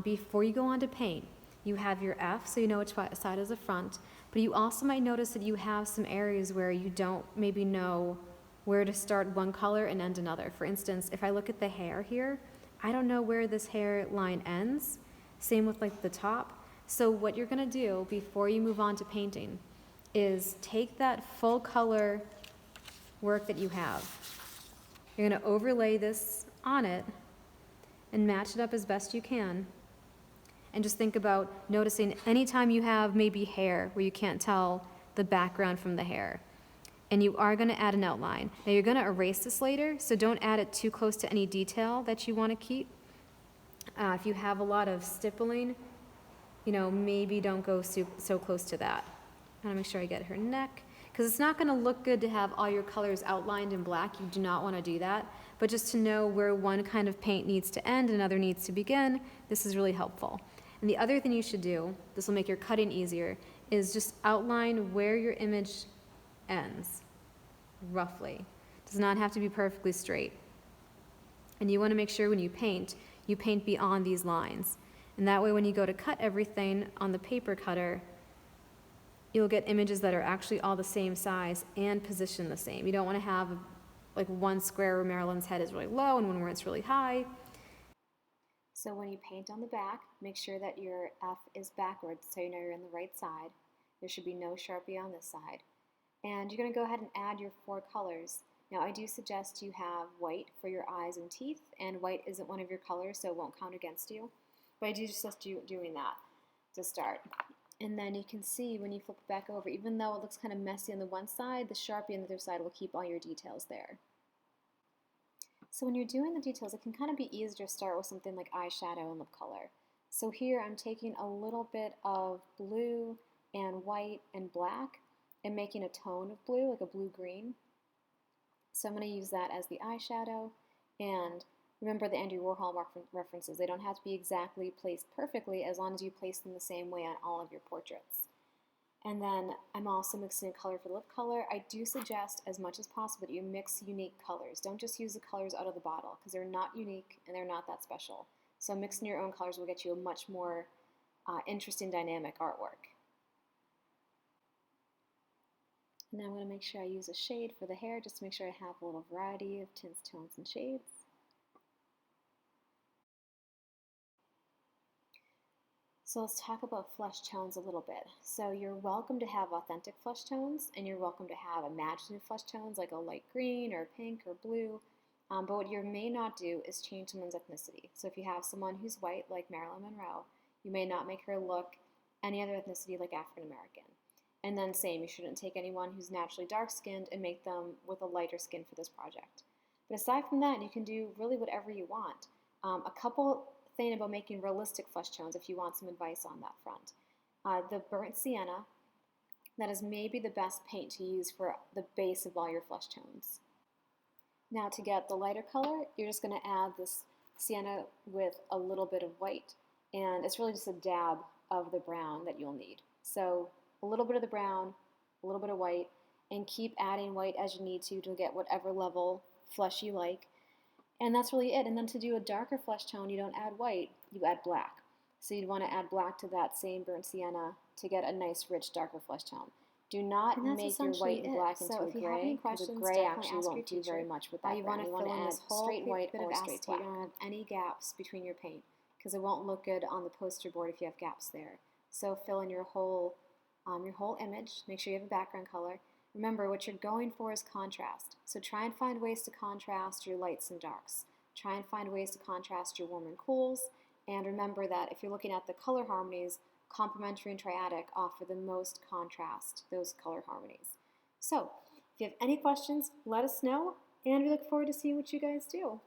before you go on to paint, you have your F, so you know which side is the front, but you also might notice that you have some areas where you don't maybe know where to start one color and end another. For instance, if I look at the hair here, I don't know where this hairline ends. Same with like the top. So what you're gonna do before you move on to painting is take that full color work that you have. You're gonna overlay this on it and match it up as best you can. And just think about noticing anytime you have maybe hair where you can't tell the background from the hair. And you are gonna add an outline. Now you're gonna erase this later, so don't add it too close to any detail that you wanna keep. If you have a lot of stippling, maybe don't go so close to that. I wanna make sure I get her neck, because it's not gonna look good to have all your colors outlined in black. You do not wanna do that. But just to know where one kind of paint needs to end and another needs to begin, this is really helpful. And the other thing you should do, this will make your cutting easier, is just outline where your image ends, roughly. It does not have to be perfectly straight. And you want to make sure when you paint beyond these lines. And that way when you go to cut everything on the paper cutter, you'll get images that are actually all the same size and positioned the same. You don't want to have like one square where Marilyn's head is really low and one where it's really high. So when you paint on the back, make sure that your F is backwards so you know you're on the right side. There should be no Sharpie on this side. And you're going to go ahead and add your 4 colors. Now I do suggest you have white for your eyes and teeth, and white isn't one of your colors so it won't count against you. But I do suggest you doing that to start. And then you can see when you flip it back over, even though it looks kind of messy on the one side, the Sharpie on the other side will keep all your details there. So when you're doing the details, it can kind of be easier to start with something like eyeshadow and lip color. So here I'm taking a little bit of blue and white and black and making a tone of blue, like a blue-green. So I'm going to use that as the eyeshadow. And remember the Andy Warhol references. They don't have to be exactly placed perfectly as long as you place them the same way on all of your portraits. And then I'm also mixing a color for lip color. I do suggest as much as possible that you mix unique colors. Don't just use the colors out of the bottle because they're not unique and they're not that special. So mixing your own colors will get you a much more interesting, dynamic artwork. And then I'm going to make sure I use a shade for the hair just to make sure I have a little variety of tints, tones, and shades. So let's talk about flesh tones a little bit. So you're welcome to have authentic flesh tones, and you're welcome to have imaginative flesh tones like a light green or pink or blue. But what you may not do is change someone's ethnicity. So if you have someone who's white like Marilyn Monroe, you may not make her look any other ethnicity like African American. And then same, you shouldn't take anyone who's naturally dark-skinned and make them with a lighter skin for this project. But aside from that, you can do really whatever you want. A couple thing about making realistic flesh tones if you want some advice on that front. The burnt sienna, that is maybe the best paint to use for the base of all your flesh tones. Now to get the lighter color, you're just going to add this sienna with a little bit of white, and it's really just a dab of the brown that you'll need. So a little bit of the brown, a little bit of white, and keep adding white as you need to get whatever level flesh you like. And that's really it. And then to do a darker flesh tone, you don't add white, you add black. So you'd want to add black to that same burnt sienna to get a nice, rich, darker flesh tone. Do not make your white and black into a gray, because a gray actually won't do very much with that. You want to add straight white or straight black. You don't have any gaps between your paint, because it won't look good on the poster board if you have gaps there. So fill in your whole image. Make sure you have a background color. Remember, what you're going for is contrast. So try and find ways to contrast your lights and darks. Try and find ways to contrast your warm and cools. And remember that if you're looking at the color harmonies, complementary and triadic offer the most contrast, those color harmonies. So if you have any questions, let us know, and we look forward to seeing what you guys do.